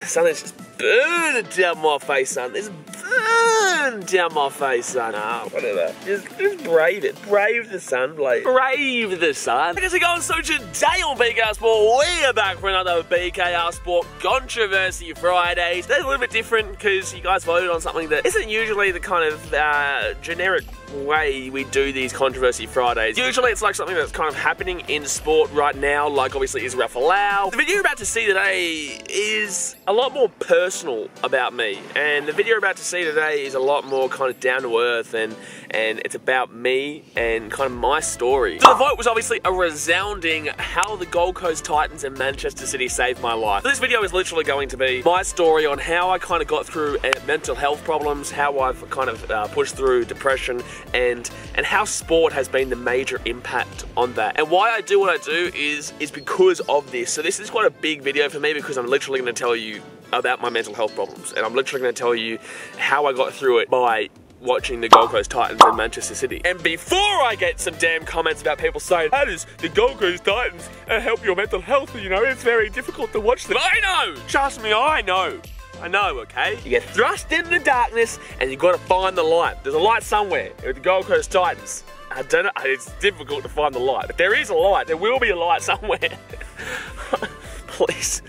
The sun is just burning down my face, son. It's burning down my face, son. Ah, whatever. Just brave it. Brave the sun, Blake. Brave the sun. I guess we're going so today on BKRsport. We are back for another BKRsport Controversy Fridays. They're a little bit different because you guys voted on something that isn't usually the kind of generic way we do these Controversy Fridays. Usually it's like something that's kind of happening in sport right now, like obviously is Rafa Lau. The video you're about to see today is a lot more personal about me, and the video you're about to see today is a lot more kind of down to earth, and it's about me and kind of my story. So the vote was obviously a resounding how the Gold Coast Titans and Manchester City saved my life. So this video is literally going to be my story on how I kind of got through mental health problems, how I've kind of pushed through depression, and how sport has been the major impact on that. And why I do what I do is because of this. So this is quite a big video for me because I'm literally going to tell you about my mental health problems, and I'm literally going to tell you how I got through it by watching the Gold Coast Titans and Manchester City. And before I get some damn comments about people saying, how does the Gold Coast Titans help your mental health? You know, it's very difficult to watch them. I know! Trust me, I know. I know, okay? You get thrust into the darkness and you gotta find the light. There's a light somewhere with the Gold Coast Titans. I don't know, it's difficult to find the light, but there is a light. There will be a light somewhere. Please.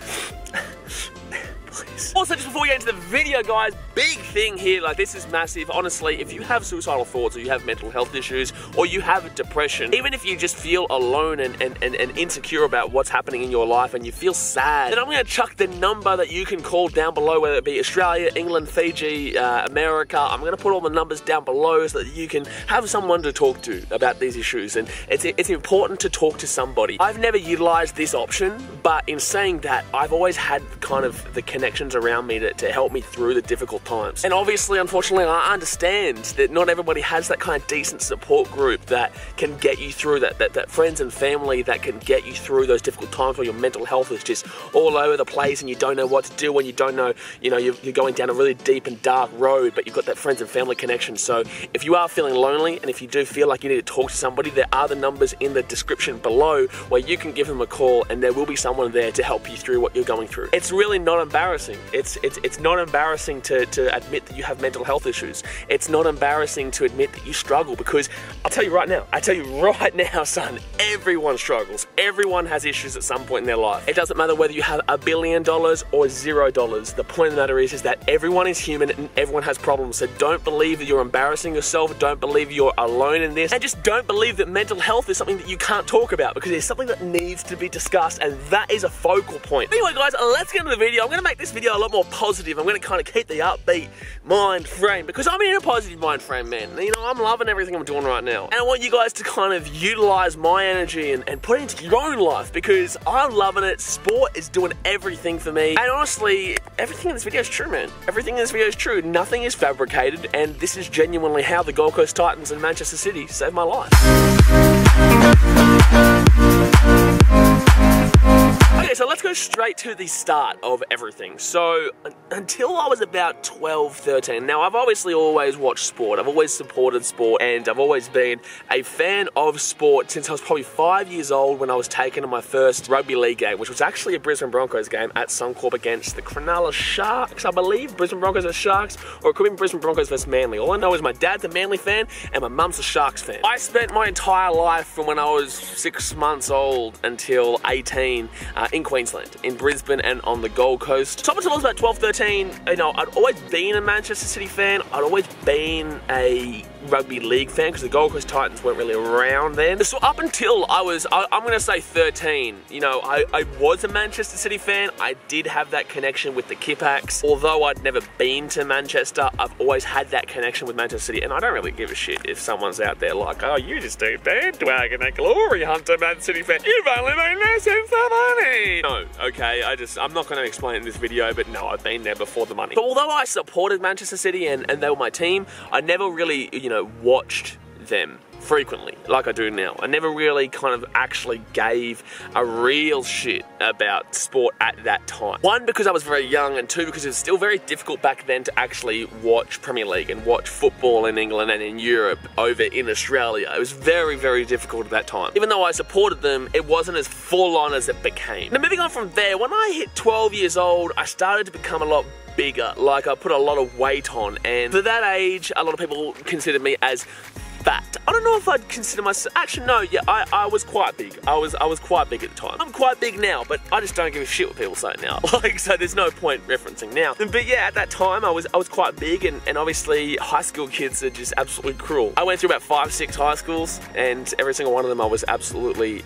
Also, just before we get into the video, guys, big thing here, like this is massive. Honestly, if you have suicidal thoughts or you have mental health issues or you have depression, even if you just feel alone and insecure about what's happening in your life and you feel sad, then I'm going to chuck the number that you can call down below, whether it be Australia, England, Fiji, America. I'm going to put all the numbers down below so that you can have someone to talk to about these issues. And it's important to talk to somebody. I've never utilized this option, but in saying that, I've always had kind of the connections around me to help me through the difficult times. And obviously, unfortunately, I understand that not everybody has that kind of decent support group that can get you through that friends and family that can get you through those difficult times where your mental health is just all over the place and you don't know what to do and you don't know, you know, you're going down a really deep and dark road, but you've got that friends and family connection. So if you are feeling lonely and if you do feel like you need to talk to somebody, there are the numbers in the description below where you can give them a call and there will be someone there to help you through what you're going through. It's really not embarrassing. It's not embarrassing to admit that you have mental health issues. It's not embarrassing to admit that you struggle, because I'll tell you right now, son, everyone struggles. Everyone has issues at some point in their life. It doesn't matter whether you have $1 billion or $0. The point of the matter is that everyone is human and everyone has problems. So don't believe that you're embarrassing yourself. Don't believe you're alone in this. And just don't believe that mental health is something that you can't talk about, because it's something that needs to be discussed, and that is a focal point. Anyway, guys, let's get into the video. I'm going to make this video a lot more positive. I'm going to kind of keep the upbeat mind frame because I'm in a positive mind frame, man. You know, I'm loving everything I'm doing right now. And I want you guys to kind of utilize my energy and put it into your own life, because I'm loving it. Sport is doing everything for me. And honestly, everything in this video is true, man. Everything in this video is true. Nothing is fabricated, and this is genuinely how the Gold Coast Titans and Manchester City saved my life. Okay, so let's go straight to the start of everything. So, until I was about 12, 13, now I've obviously always watched sport, I've always supported sport, and I've always been a fan of sport since I was probably 5 years old when I was taken to my first rugby league game, which was actually a Brisbane Broncos game at Suncorp against the Cronulla Sharks, I believe. Brisbane Broncos versus Sharks, or it could be Brisbane Broncos versus Manly. All I know is my dad's a Manly fan and my mum's a Sharks fan. I spent my entire life from when I was 6 months old until 18 in Queensland, in Brisbane and on the Gold Coast. So up until I was about 12, 13, you know, I'd always been a Manchester City fan. I'd always been a rugby league fan because the Gold Coast Titans weren't really around then. So up until I was, I'm going to say 13, you know, I was a Manchester City fan. I did have that connection with the Kippax. Although I'd never been to Manchester, I've always had that connection with Manchester City, and I don't really give a shit if someone's out there like, oh, you just do bandwagon a glory hunter Man City fan. You've only been there since the money. No, okay, I'm not going to explain it in this video, but no, I've been there before the money. But although I supported Manchester City and they were my team, I never really, you know, watched them frequently, like I do now. I never really kind of actually gave a real shit about sport at that time. One, because I was very young, and two, because it was still very difficult back then to actually watch Premier League and watch football in England and in Europe over in Australia. It was very, very difficult at that time. Even though I supported them, it wasn't as full on as it became. Now, moving on from there, when I hit 12 years old, I started to become a lot bigger. Like, I put a lot of weight on, and for that age, a lot of people considered me as fat. I don't know if I'd consider myself, actually no, yeah, I was quite big. I was quite big at the time. I'm quite big now, but I just don't give a shit what people say now. Like, so there's no point referencing now. But yeah, at that time I was quite big, and obviously high school kids are just absolutely cruel. I went through about 5-6 high schools, and every single one of them I was absolutely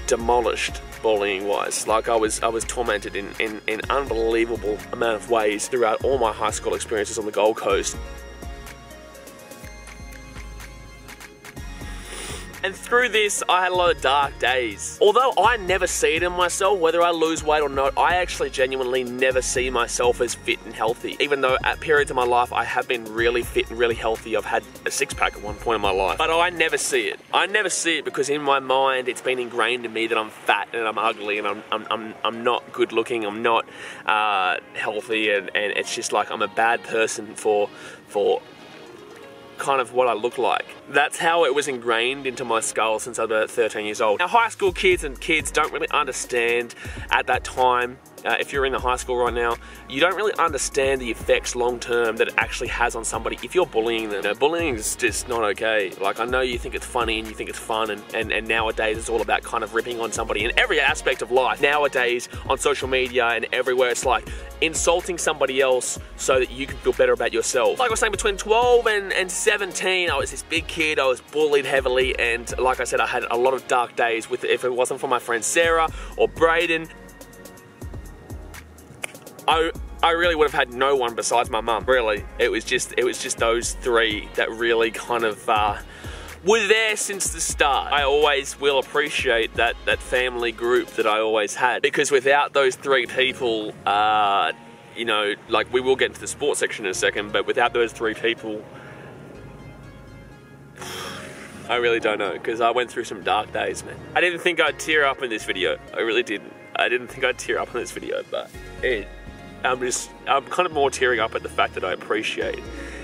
demolished bullying wise. Like, I was tormented in unbelievable amount of ways throughout all my high school experiences on the Gold Coast. And through this, I had a lot of dark days. Although I never see it in myself, whether I lose weight or not, I actually genuinely never see myself as fit and healthy. Even though at periods of my life, I have been really fit and really healthy. I've had a six-pack at one point in my life. But I never see it. I never see it because in my mind, it's been ingrained in me that I'm fat and I'm ugly and I'm not good looking, I'm not healthy, and it's just like I'm a bad person for kind of what I look like. That's how it was ingrained into my skull since I was about 13 years old. Now, high school kids and kids don't really understand at that time, if you're in the high school right now, you don't really understand the effects long term that it actually has on somebody if you're bullying them. You know, bullying is just not okay. Like, I know you think it's funny and you think it's fun, and nowadays it's all about kind of ripping on somebody in every aspect of life. Nowadays, on social media and everywhere, it's like insulting somebody else so that you can feel better about yourself. Like I was saying, between 12 and 17, I was this big kid, I was bullied heavily, and like I said, I had a lot of dark days with it. If it wasn't for my friend Sarah or Brayden, I really would have had no one besides my mum, really. It was just those three that really kind of were there since the start. I always will appreciate that family group that I always had, because without those three people, you know, like, we will get into the sports section in a second, but without those three people, I really don't know, because I went through some dark days, man. I didn't think I'd tear up in this video. I really didn't. I didn't think I'd tear up in this video, but I'm kind of more tearing up at the fact that I appreciate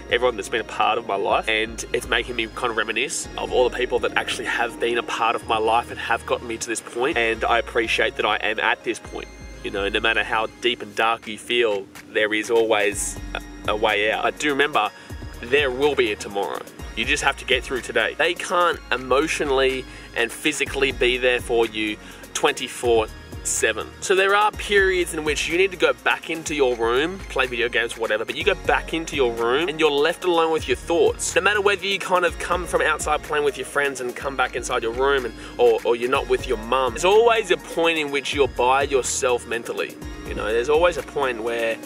everyone that's been a part of my life, and it's making me kind of reminisce of all the people that actually have been a part of my life and have gotten me to this point, and I appreciate that I am at this point. You know, no matter how deep and dark you feel, there is always a way out. But do remember, there will be a tomorrow. You just have to get through today. They can't emotionally and physically be there for you 24/7. So there are periods in which you need to go back into your room, play video games or whatever, but you go back into your room and you're left alone with your thoughts. No matter whether you kind of come from outside playing with your friends and come back inside your room, or you're not with your mum, there's always a point in which you're by yourself mentally. You know, there's always a point where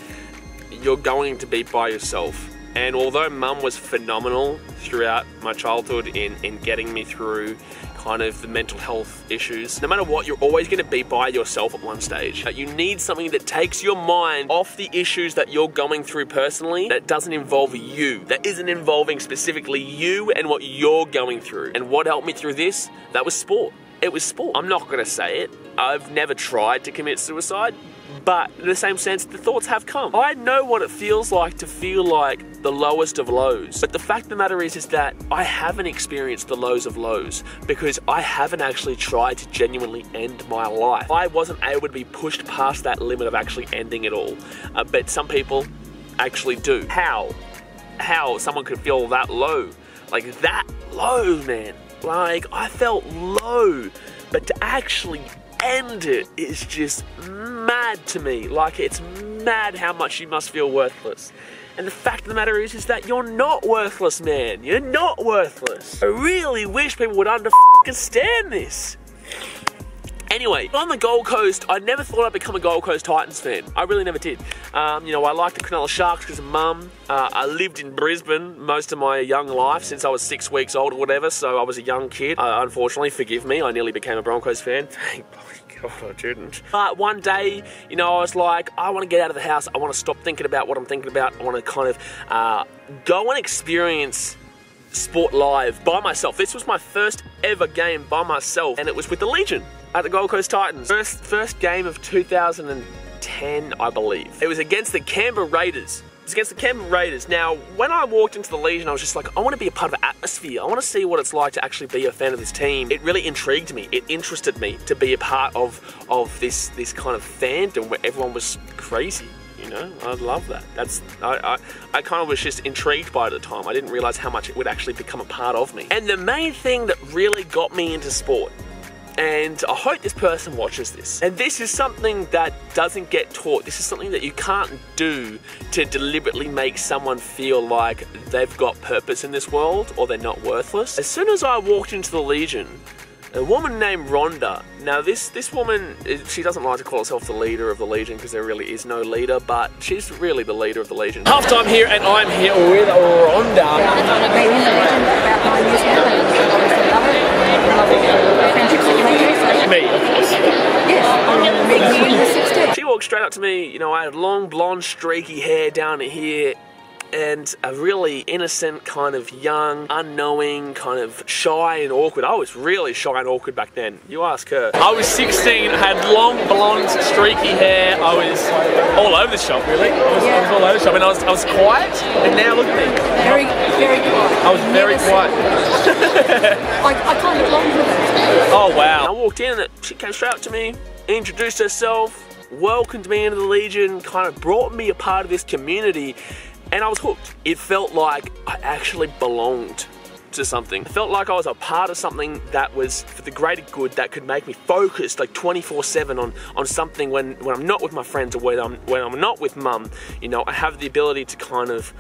you're going to be by yourself. And although mum was phenomenal throughout my childhood in getting me through kind of the mental health issues, no matter what, you're always going to be by yourself at one stage. You need something that takes your mind off the issues that you're going through personally, that doesn't involve you, that isn't involving specifically you and what you're going through. And what helped me through this? That was sport. It was sport. I'm not going to say it. I've never tried to commit suicide, but in the same sense, the thoughts have come. I know what it feels like to feel like the lowest of lows. But the fact of the matter is that I haven't experienced the lows of lows because I haven't actually tried to genuinely end my life. I wasn't able to be pushed past that limit of actually ending it all. But some people actually do. How someone could feel that low? Like, that low, man. Like, I felt low, but to actually end it is just mad to me. Like, it's mad how much you must feel worthless. And the fact of the matter is that you're not worthless, man. You're not worthless. I really wish people would understand this. Anyway, on the Gold Coast, I never thought I'd become a Gold Coast Titans fan. I really never did. You know, I like the Cronulla Sharks because of mum. I lived in Brisbane most of my young life since I was 6 weeks old or whatever, so I was a young kid. Unfortunately, forgive me, I nearly became a Broncos fan. Thank God I didn't. But one day, you know, I was like, I want to get out of the house. I want to stop thinking about what I'm thinking about. I want to kind of go and experience sport live by myself. This was my first ever game by myself, and it was with the Legion at the Gold Coast Titans. First game of 2010, I believe. It was against the Canberra Raiders. Now, when I walked into the Legion, I was just like, I want to be a part of the atmosphere. I want to see what it's like to actually be a fan of this team. It really intrigued me. It interested me to be a part of this kind of fandom where everyone was crazy. You know, I love that. I kind of was just intrigued by it at the time. I didn't realize how much it would actually become a part of me. And the main thing that really got me into sport, and I hope this person watches this, and this is something that doesn't get taught. This is something that you can't do to deliberately make someone feel like they've got purpose in this world or they're not worthless. As soon as I walked into the Legion, a woman named Rhonda. Now this woman, she doesn't like to call herself the leader of the Legion because there really is no leader, but she's really the leader of the Legion. Halftime here, and I'm here with Rhonda. I've been in the Legion for about 9 years now, and I love it. Friendships that you make. Me, of course. Yes, I'm meeting 16. She walked straight up to me. You know, I had long, blonde, streaky hair down to here, and a really innocent, kind of young, unknowing, kind of shy and awkward. I was really shy and awkward back then. You ask her. I was 16, had long, blonde, streaky hair. I was all over the shop, really. I was all over the shop, and I was quiet, and now look at me. Very, very quiet. I was very quiet. I can't look longer than that. Oh, wow. I walked in, and she came straight up to me, introduced herself, welcomed me into the Legion, kind of brought me a part of this community, and I was hooked. It felt like I actually belonged to something. It felt like I was a part of something that was for the greater good, that could make me focused like 24/7 on something when I'm not with my friends or when I'm not with mum. You know, I have the ability to kind of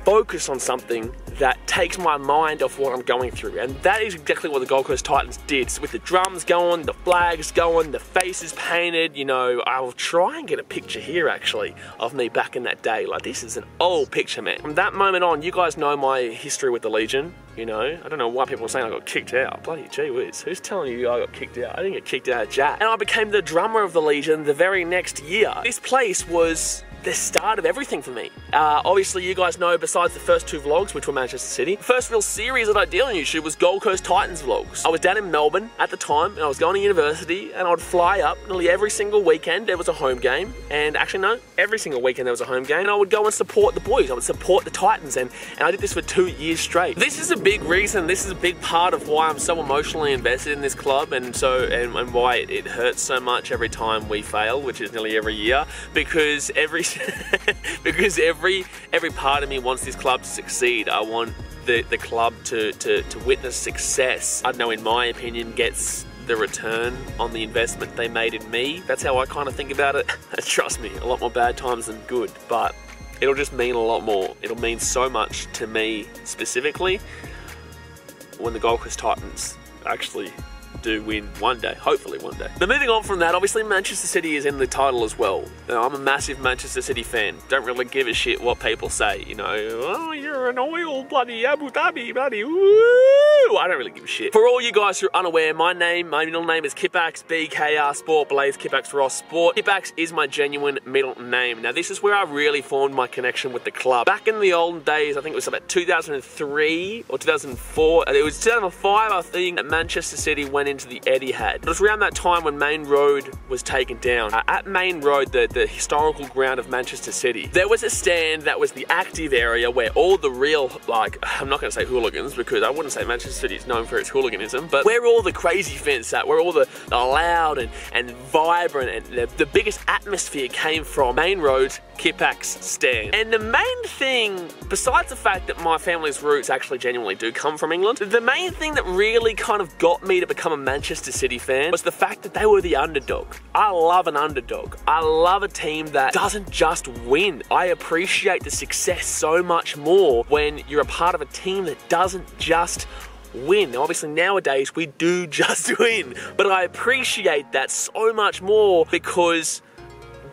focus on something that takes my mind off what I'm going through, and that is exactly what the Gold Coast Titans did. So with the drums going, the flags going, the faces painted, you know, I'll try and get a picture here actually of me back in that day. Like, this is an old picture, man. From that moment on, you guys know my history with the Legion. You know, I don't know why people are saying I got kicked out. Bloody gee whiz, who's telling you I got kicked out? I didn't get kicked out of jack. And I became the drummer of the Legion the very next year. This place was the start of everything for me. Obviously, you guys know, besides the first 2 vlogs, which were Manchester City, the first real series that I did on YouTube was Gold Coast Titans vlogs. I was down in Melbourne at the time, and I was going to university, and I would fly up nearly every single weekend. There was a home game, and actually no, every single weekend there was a home game, and I would go and support the boys. I would support the Titans, and I did this for 2 years straight. This is a big reason, this is a big part of why I'm so emotionally invested in this club, and why it hurts so much every time we fail, which is nearly every year, because every part of me wants this club to succeed. I want the club to witness success. I don't know, in my opinion, gets the return on the investment they made in me. That's how I kind of think about it. Trust me, a lot more bad times than good, but it'll just mean a lot more. It'll mean so much to me specifically when the Gold Coast Titans actually do win one day, hopefully one day. Now, moving on from that, obviously Manchester City is in the title as well. You know, I'm a massive Manchester City fan. Don't really give a shit what people say, you know. Oh, you're an oil bloody Abu Dhabi bloody woo. I don't really give a shit. For all you guys who are unaware, my middle name is Kippax, BKRsport, blazekippaxross sport. Kippax is my genuine middle name. Now, this is where I really formed my connection with the club. Back in the olden days, I think it was about 2003 or 2004. It was 2005, I think, that Manchester City went into the Etihad. It was around that time when Main Road was taken down. At Main Road, the historical ground of Manchester City, there was a stand that was the active area where all the real, like, I'm not going to say hooligans because I wouldn't say Manchester City is known for its hooliganism, but where all the crazy fans sat, where all the loud and vibrant and the biggest atmosphere came from Main Road's Kippax stand. And the main thing, besides the fact that my family's roots actually genuinely do come from England, the main thing that really kind of got me to become a Manchester City fan was the fact that they were the underdog. I love an underdog. I love a team that doesn't just win. I appreciate the success so much more when you're a part of a team that doesn't just win. Now, obviously nowadays we do just win, but I appreciate that so much more because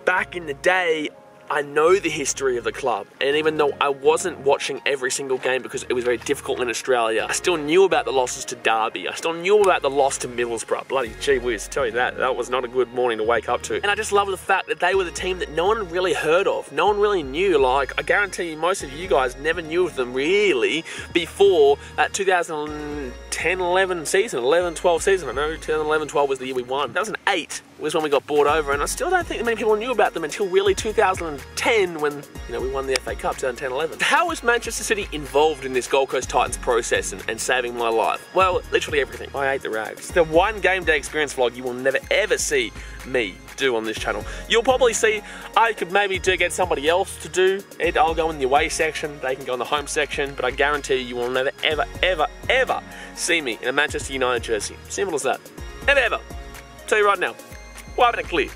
back in the day I know the history of the club, and even though I wasn't watching every single game because it was very difficult in Australia, I still knew about the losses to Derby. I still knew about the loss to Middlesbrough. Bloody gee whiz, tell you that was not a good morning to wake up to. And I just love the fact that they were the team that no one really heard of. No one really knew. Like, I guarantee you, most of you guys never knew of them really before that 2010-11 season, 11-12 season. I know 2011-12 was the year we won. 2008 was when we got bought over, and I still don't think many people knew about them until really 2010 when, you know, we won the FA Cup, 2010-11. How was Manchester City involved in this Gold Coast Titans process and saving my life? Well, literally everything. I ate the rags. The one game day experience vlog you will never ever see me do on this channel. You'll probably see, I could maybe get somebody else to do it. I'll go in the away section, they can go in the home section, but I guarantee you will never ever ever ever see me in a Manchester United jersey. Simple as that. Never ever. Tell you right now. Wiping it clear.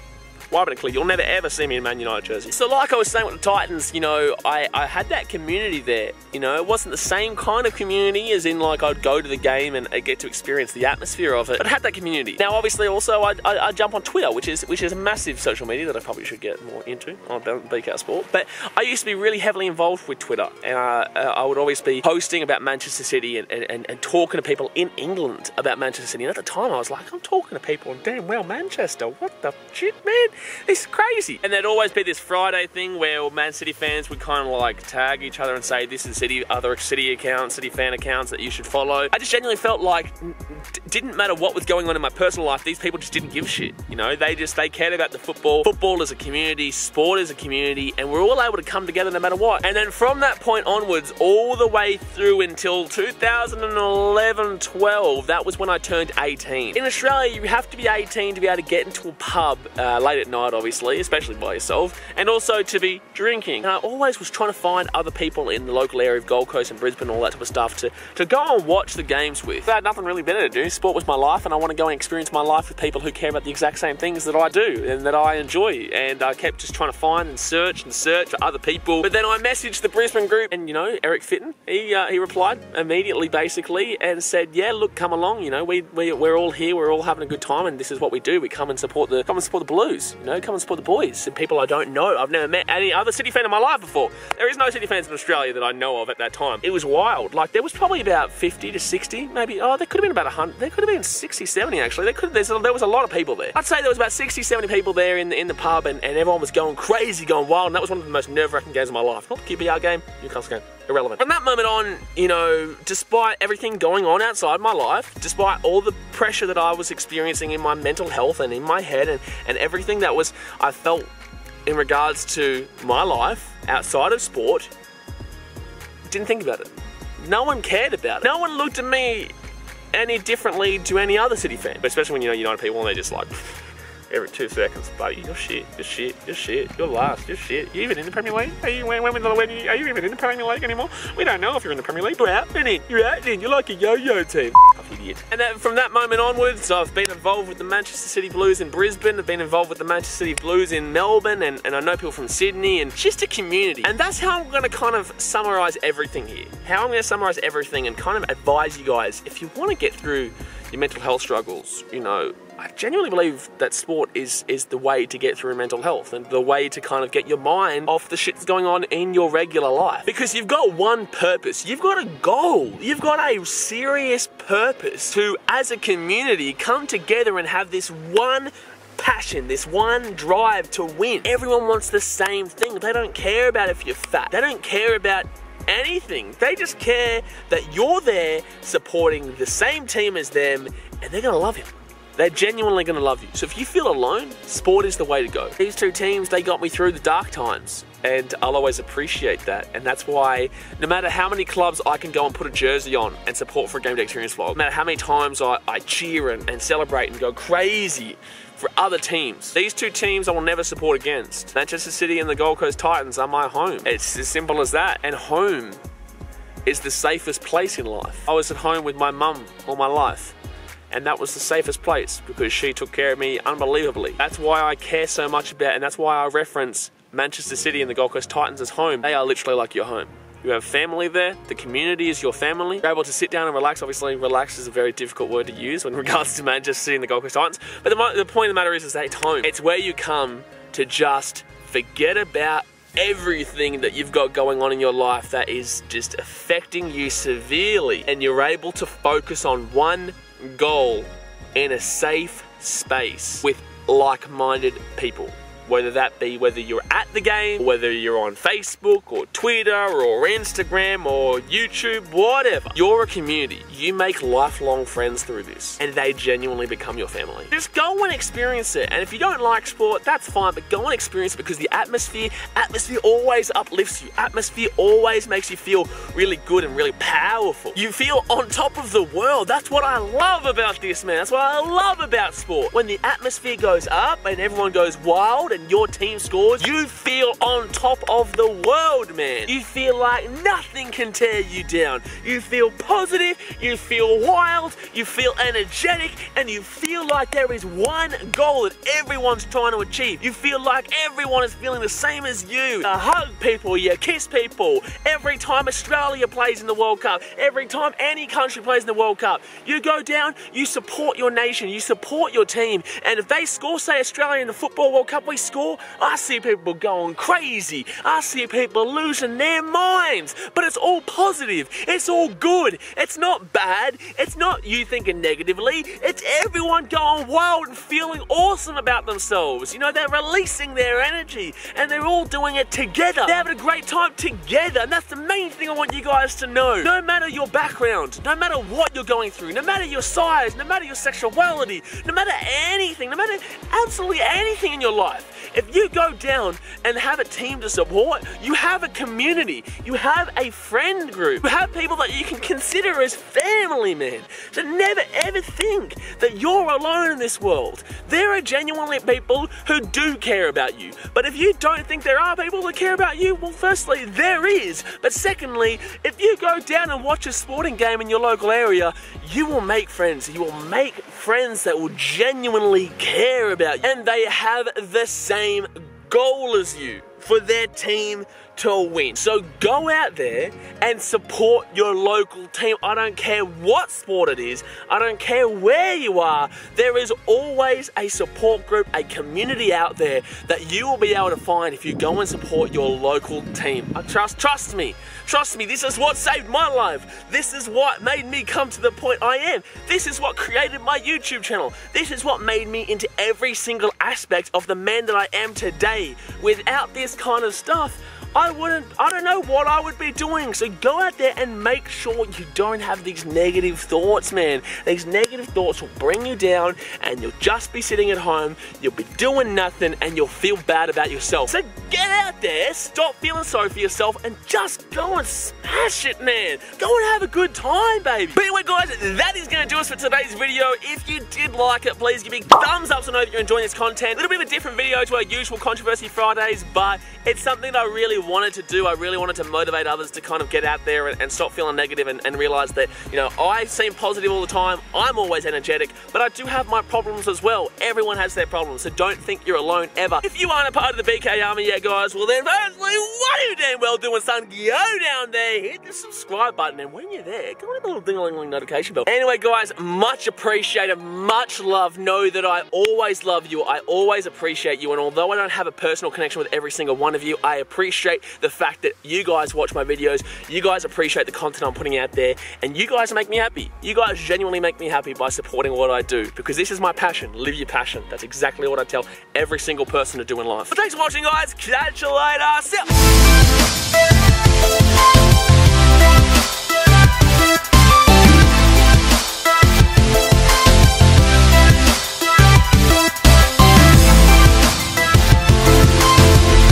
Wiping it clear. You'll never ever see me in a Man United jersey. So like I was saying with the Titans, you know, I had that community there. You know, it wasn't the same kind of community as in like I'd go to the game and get to experience the atmosphere of it, but I had that community. Now obviously also I jump on Twitter, which is a massive social media that I probably should get more into on BKRsport. But I used to be really heavily involved with Twitter, and I would always be posting about Manchester City and talking to people in England about Manchester City. And at the time I was like, I'm talking to people in damn well Manchester. What the shit, man? This is crazy. And there'd always be this Friday thing where Man City fans would kind of like tag each other and say, this is other City accounts, City fan accounts that you should follow. I just genuinely felt like didn't matter what was going on in my personal life, these people just didn't give a shit. You know, they cared about the football. Football is a community, sport is a community, and we're all able to come together no matter what. And then from that point onwards, all the way through until 2011-12, that was when I turned 18. In Australia, you have to be 18 to be able to get into a pub late at night, obviously, especially by yourself, and also to be drinking. And I always was trying to find other people in the local area of Gold Coast and Brisbane, all that type of stuff, to go and watch the games with. I had nothing really better to do. Sport was my life, and I want to go and experience my life with people who care about the exact same things that I do and that I enjoy. And I kept just trying to find and search for other people. But then I messaged the Brisbane group, and you know, Eric Fitton, he replied immediately, basically, and said, yeah, look, come along. You know, we're all here, we're all having a good time, and this is what we do. We come and support the Blues. You know, come and support the boys and people I don't know. I've never met any other City fan in my life before. There is no City fans in Australia that I know of at that time. It was wild. Like, there was probably about 50 to 60, maybe. Oh, there could have been about 100. There could have been 60, 70 actually. There was a lot of people there. I'd say there was about 60, 70 people there in the pub, and everyone was going crazy, going wild. And that was one of the most nerve-wracking games of my life. Not the QPR game, Newcastle game. Irrelevant. From that moment on, you know, despite everything going on outside my life, despite all the pressure that I was experiencing in my mental health and in my head and everything that I felt in regards to my life outside of sport, didn't think about it. No one cared about it. No one looked at me any differently to any other City fan, especially when you know United people and they're just like, every 2 seconds, buddy, you're shit, you're last, you're shit. You even in the Premier League? Are you even in the Premier League anymore? We don't know if you're in the Premier League. You're out, and in. You're out, and you're like a yo-yo team. Idiot. And then from that moment onwards, I've been involved with the Manchester City Blues in Brisbane, I've been involved with the Manchester City Blues in Melbourne, and I know people from Sydney, and just a community. And that's how I'm going to kind of summarise everything here. How I'm going to summarise everything and kind of advise you guys, if you want to get through your mental health struggles, you know, I genuinely believe that sport is the way to get through mental health and the way to kind of get your mind off the shit that's going on in your regular life. Because you've got one purpose, you've got a goal, you've got a serious purpose to, as a community, come together and have this one passion, this one drive to win. Everyone wants the same thing. They don't care about if you're fat. They don't care about anything. They just care that you're there supporting the same team as them, and they're gonna love you. They're genuinely going to love you. So if you feel alone, sport is the way to go. These two teams, they got me through the dark times, and I'll always appreciate that. And that's why no matter how many clubs I can go and put a jersey on and support for a game day experience vlog, no matter how many times I cheer and celebrate and go crazy for other teams, these two teams I will never support against. Manchester City and the Gold Coast Titans are my home. It's as simple as that. And home is the safest place in life. I was at home with my mum all my life, and that was the safest place because she took care of me unbelievably. That's why I care so much about, and that's why I reference Manchester City and the Gold Coast Titans as home. They are literally like your home. You have family there, the community is your family. You're able to sit down and relax. Obviously, relax is a very difficult word to use in regards to Manchester City and the Gold Coast Titans. But the point of the matter is that it's home. It's where you come to just forget about everything that you've got going on in your life that is just affecting you severely, and you're able to focus on one goal in a safe space with like-minded people. Whether that be whether you're at the game, whether you're on Facebook or Twitter or Instagram or YouTube, whatever. You're a community. You make lifelong friends through this, and they genuinely become your family. Just go and experience it. And if you don't like sport, that's fine, but go and experience it, because the atmosphere always uplifts you. Atmosphere always makes you feel really good and really powerful. You feel on top of the world. That's what I love about this, man. That's what I love about sport. When the atmosphere goes up and everyone goes wild and your team scores, you feel on top of the world, man. You feel like nothing can tear you down. You feel positive, you feel wild, you feel energetic, and you feel like there is one goal that everyone's trying to achieve. You feel like everyone is feeling the same as you. You hug people, you kiss people. Every time Australia plays in the World Cup, every time any country plays in the World Cup, you go down, you support your nation, you support your team, and if they score, say Australia in the Football World Cup, we score, I see people going crazy. I see people losing their minds. But it's all positive. It's all good. It's not bad. It's not you thinking negatively. It's everyone going wild and feeling awesome about themselves. You know, they're releasing their energy and they're all doing it together. They're having a great time together, and that's the main thing I want you guys to know. No matter your background, no matter what you're going through, no matter your size, no matter your sexuality, no matter anything, no matter absolutely anything in your life, if you go down and have a team to support, you have a community, you have a friend group, you have people that you can consider as family, man. So never ever think that you're alone in this world. There are genuinely people who do care about you. But if you don't think there are people that care about you, well, firstly, there is. But secondly, if you go down and watch a sporting game in your local area, you will make friends. You will make friends that will genuinely care about you. And they have the same goal as you, for their team to win. So go out there and support your local team. I don't care what sport it is. I don't care where you are. There is always a support group, a community out there that you will be able to find if you go and support your local team. Trust me. Trust me, this is what saved my life. This is what made me come to the point I am. This is what created my YouTube channel. This is what made me into every single aspect of the man that I am today. Without this kind of stuff, I don't know what I would be doing. So go out there and make sure you don't have these negative thoughts, man. These negative thoughts will bring you down, and you'll just be sitting at home, you'll be doing nothing, and you'll feel bad about yourself. So get out there, stop feeling sorry for yourself, and just go and smash it, man. Go and have a good time, baby. But anyway, guys, that is going to do us for today's video. If you did like it, please give me a thumbs up so I know that you're enjoying this content. A little bit of a different video to our usual Controversy Fridays, but it's something that I really wanted to do. I really wanted to motivate others to kind of get out there and stop feeling negative and realize that, you know, I seem positive all the time. I'm always energetic, but I do have my problems as well. Everyone has their problems, so don't think you're alone ever. If you aren't a part of the BK Army yet, guys, well then, firstly, what are you damn well doing, son? Go down there, hit the subscribe button, and when you're there, go on the little ding-a-ling-ling notification bell. Anyway, guys, much appreciated, much love. Know that I always love you. I always appreciate you, and although I don't have a personal connection with every single one of you, I appreciate the fact that you guys watch my videos, you guys appreciate the content I'm putting out there, and you guys make me happy. You guys genuinely make me happy by supporting what I do, because this is my passion. Live your passion. That's exactly what I tell every single person to do in life. But thanks for watching, guys. Catch you later. See ya.